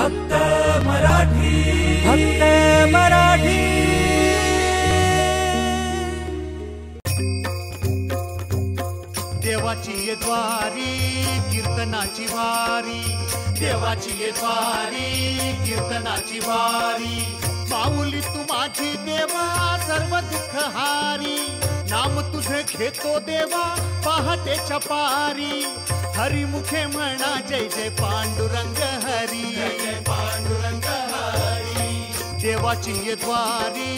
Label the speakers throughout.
Speaker 1: फक्त मराठी, फक्त मराठी।
Speaker 2: देवाची ये द्वारी कीर्तनाची वारी, देवाची ये द्वारी कीर्तनाची वारी। माऊली तू माझी देवा सर्व दुःख हारी, नाम तुझे घेतो देवा पहाटेच्या पारी। हरिमुखे म्हणा जय जय पांडुरंग हरी, जय पांडुरंग हरी। देवाची ये द्वारी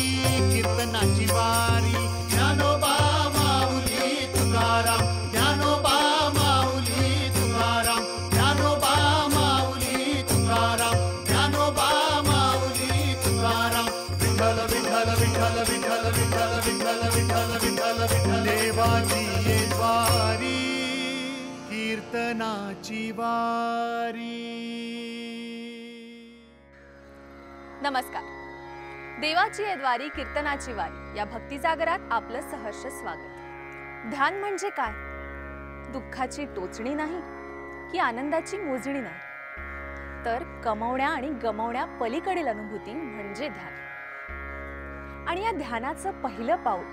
Speaker 2: कीर्तनाची वारी, ज्ञानोबा माऊली तुकाराम, ज्ञानोबा माऊली तुकाराम, ज्ञानोबा माऊली तुकाराम, ज्ञानोबा माऊली तुकाराम। विठ्ठल विठ्ठल विठ्ठल विठ्ठल विठ्ठल विठ्ठल विठ्ठल विठ्ठल विठ्ठल। देवाची ये द्वारी कीर्तनाची वारी।
Speaker 3: नमस्कार। देवाची ये द्वारी कीर्तनाची वारी या भक्तिसागरात आपलं सहर्ष स्वागत। ध्यान म्हणजे काय? दुःखाची टोचणी नाही की आनंदाची मोजणी नाही, तर कमवण्या आणि गमवण्या पलीकडील अनुभूती म्हणजे ध्यान। आणि या ध्यानाचं पहिलं पाऊल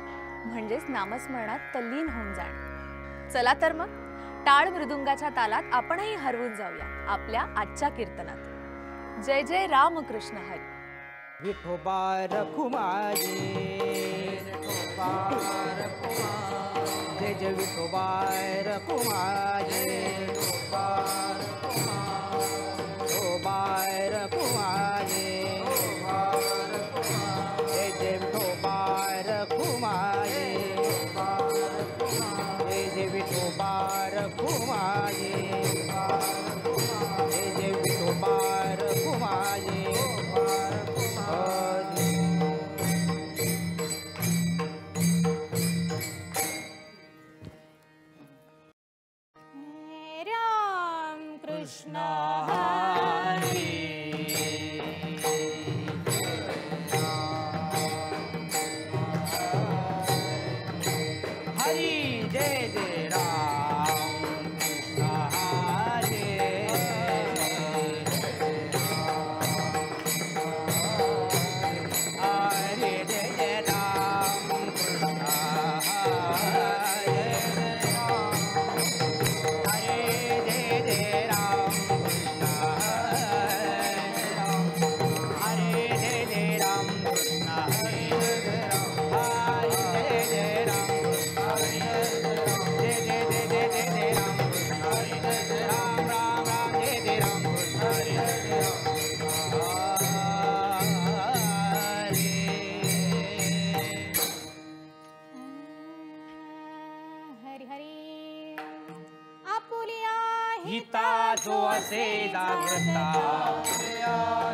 Speaker 3: म्हणजेच नामस्मरणात तल्लीन होऊन जाणं। चला तर मग टाळ मृदुंगाच्या तालात आपणही हरवून जाऊया आपल्या आजच्या कीर्तनात। जय जय रामकृष्ण हरी।
Speaker 4: विठोबा रखुमाई, विठोबा रखुमाई, जय जय विठोबा रखुमाई, विठोबा रखुमाई, विठोबा रखुमाई, जय जय विठोबा रखुमाई, जय जय विठोबा रखुमाई, जय जय विठोबा रखुमाई।
Speaker 5: राम कृष्ण
Speaker 4: हरी, जय जय राम कृष्ण हरे। हरे जय जय राम कृष्ण हरे। हरे जय जय राम कृष्ण हरे। हरे जय जय राम कृष्ण हरे। हरे जय जय राम कृष्ण हरे। जय जय जय जय जय जय राम कृष्ण हरे। राम राम राम जय जय राम कृष्ण हरे।
Speaker 5: हरी हरी। आपुलिया
Speaker 4: हिता जो असे जागता,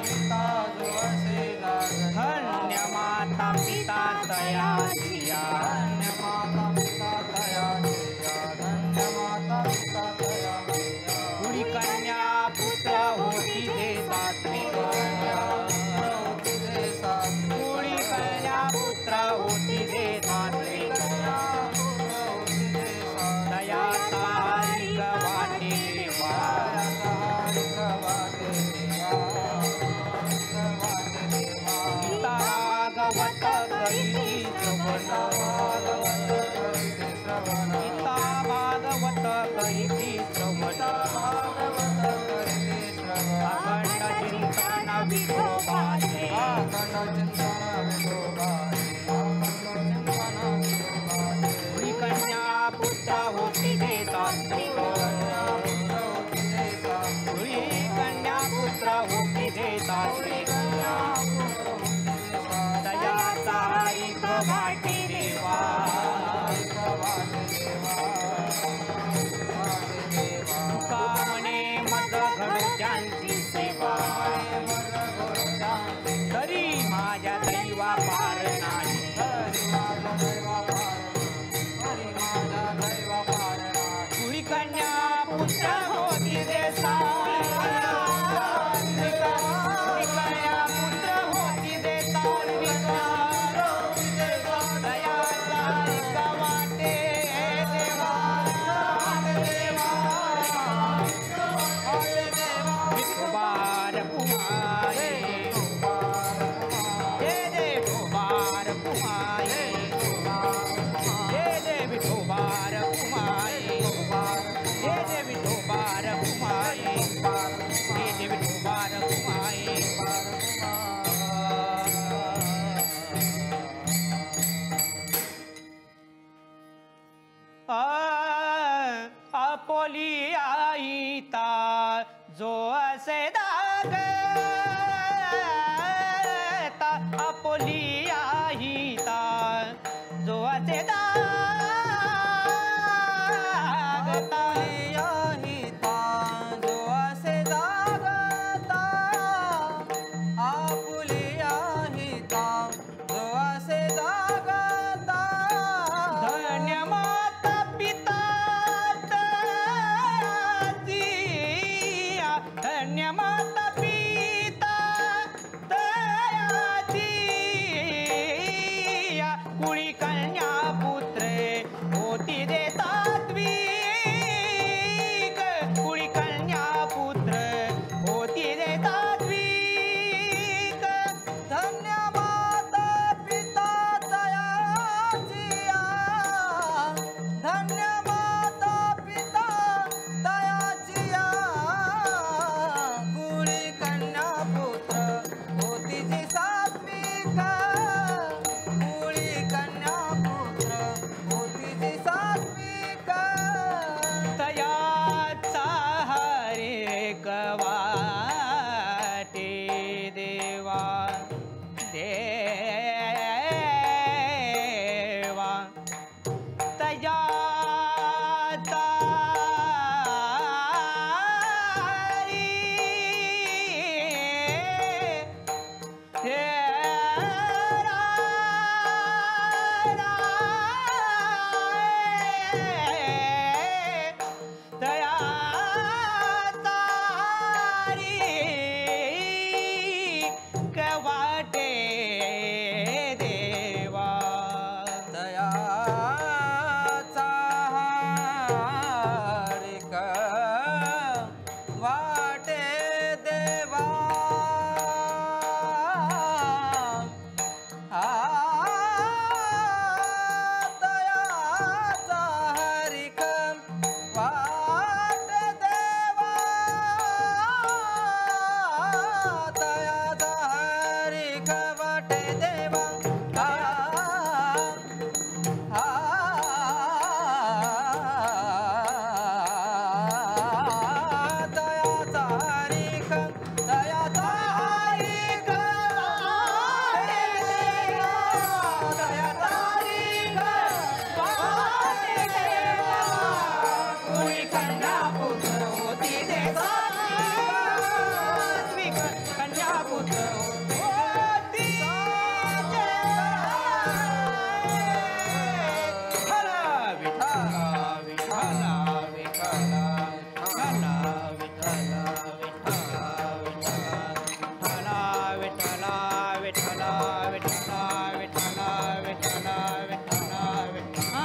Speaker 4: हिता जो असे जागता। धन्य माता पिता तयाचिया, धन्य माता पिता तयाचिया, धन्य माता पिता तयाचिया। कुडी कन्या पुत्र होती दे सात्विक, कुडी कन्या पुत्र होती दे सात्विक। दया तारिक वाटे देवा, गीता भागवत करी श्रवण, हिता जो असे दागता आपुलिया हिता जो असे दागता हिता जो असे दागता आपुलिया हिता जो असे दागता धन्य माता पिता तयाचिया धन्य माता पिता तयाचिया कुळी कन्या पुत्रे होती दे तात्विक कुळी कन्या पुत्र होती दे तात्विक धन्य माता पिता तयाचिया धन्य माता पिता तयाचिया कुळी कन्या पुत्र होती जी सात्विक कुळी कन्या पुत्र होती जी सात्विक तयाचा हरे कवाटे देवा देवा तयाचा कवाटे देवा दयाचा हारिक वाटे देवा दयाचा हरिक वाटे देवा दयाचा हरिक वाटे देवा दयाचा हरिक दयाचा हरिक वाटे देवा दयाचा हरिक वाटे देवा कुळी कन्या पुत्र होती दे सात्विक कन्या पुत्र होती दे हला विठला विठला विठला हला विठला विठला विठला हला विठला विठला विठला विठला विठला विठला विठला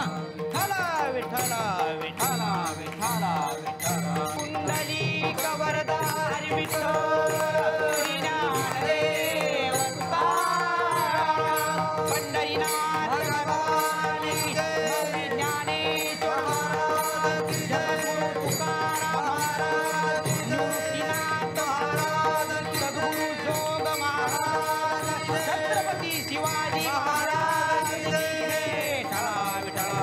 Speaker 4: हला विठला विठला विठला विठला कुंडली कवरदार विठ्ठल ज्ञानदेव तुकाराम पंढरीनाथ भगवान की जय ज्ञानेश्वर महाराज की जय तुकाराम महाराज की जय मुक्तिनाथ महाराज की सद्गुरु जोग महाराज छत्रपती शिवाजी महाराज की जय विठला विठला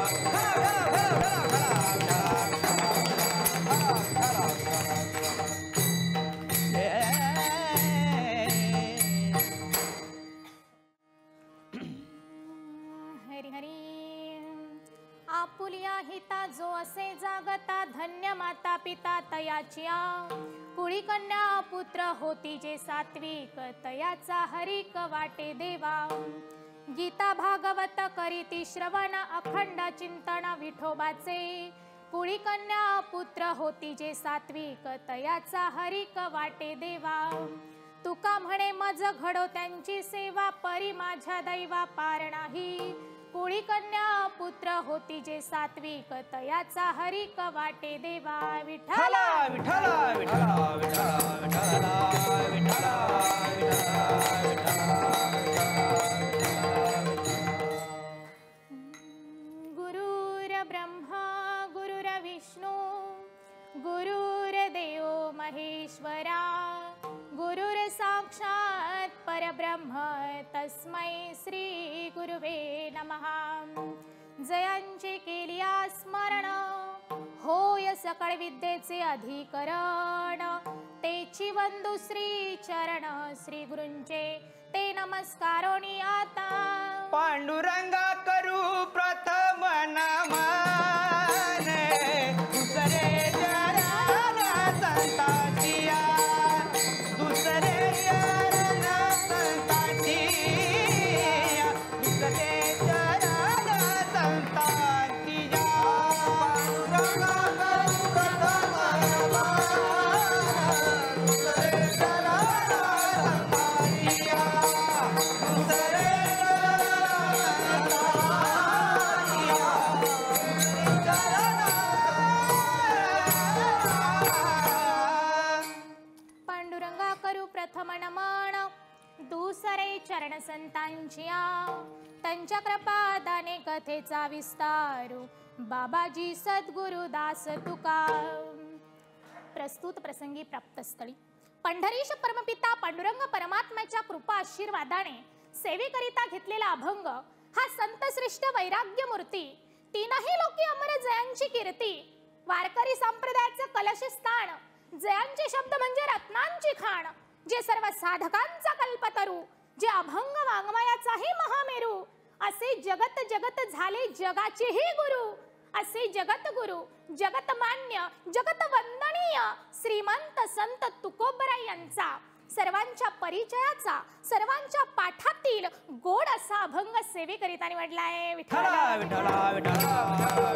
Speaker 5: हरी हरी आपुलिया हिता जो असे जागता धन्य माता पिता तयाचिया कुळी कन्या पुत्र होती जे सात्विक तयाचा हरिक वाटे देवा गीता भागवत करीती श्रवण अखंड चिंतन विठोबाचे कुळी कन्या पुत्र होती जे सात्विक तयाचा हरिक वाटे देवा तुका म्हणे मज घडो त्यांची सेवा परी माझ्या दैवा पार नाही कुळी कन्या पुत्र होती जे सात्विक तयाचा हरिक वाटे देवा विठ्ठला
Speaker 4: विठला विठला विठला विठला विठला
Speaker 5: गुरुर्ब्रह्मा गुरुर्विष्णू गुरुर्देव महेश्वरा गुरुर साक्षात परब्रह्म तस्मै श्री गुरुवे नमः जयांचे केलिया स्मरण होय सकळ विद्येचे अधिकरण तेची वंदू श्री चरण श्री गुरूंचे ते नमस्कारोनी आता
Speaker 4: पांडुरंगा करू प्रथम नमन दुसरे चरण संतांचिया दुसरे चरण संतांचिया दुसरे चरण संतांचिया पांडुरंगा करू प्रथम नमन दुसरे चरण संतांचिया दुसरे
Speaker 5: पांडुरंगा करू प्रथम नमन दुसरे चरण संतांचिया त्यांच्या कृपादाने कथेचा विस्तारू बाबाजी सद्गुरु दास तुका प्रस्तुत प्रसंगी प्राप्तस्थळी पंढरीश परमपिता पांडुरंग परमात्म्याच्या कृपा आशीर्वादाने सेवेकरिता घेतलेला अभंग हा संतश्रेष्ठ वैराग्य मूर्ती तीनही लोकी अमर जयांची कीर्ती वारकरी संप्रदायाचं कलश स्थान जयांचे शब्द म्हणजे रत्नांची खाण जे सर्व साधकांचा कल्पतरू जे अभंग वाङ्मयाचाही महामेरू असे जगत जगत झाले जगाचेही गुरु असे जगत गुरु जगत मान्य जगत वंदनीय श्रीमंत संत तुकोबराय यांचा सर्वांच्या परिचयाचा सर्वांच्या पाठातील गोड असा अभंग सेवेकरिता निवडलाय. विठ्ठला विठ्ठला विठ्ठला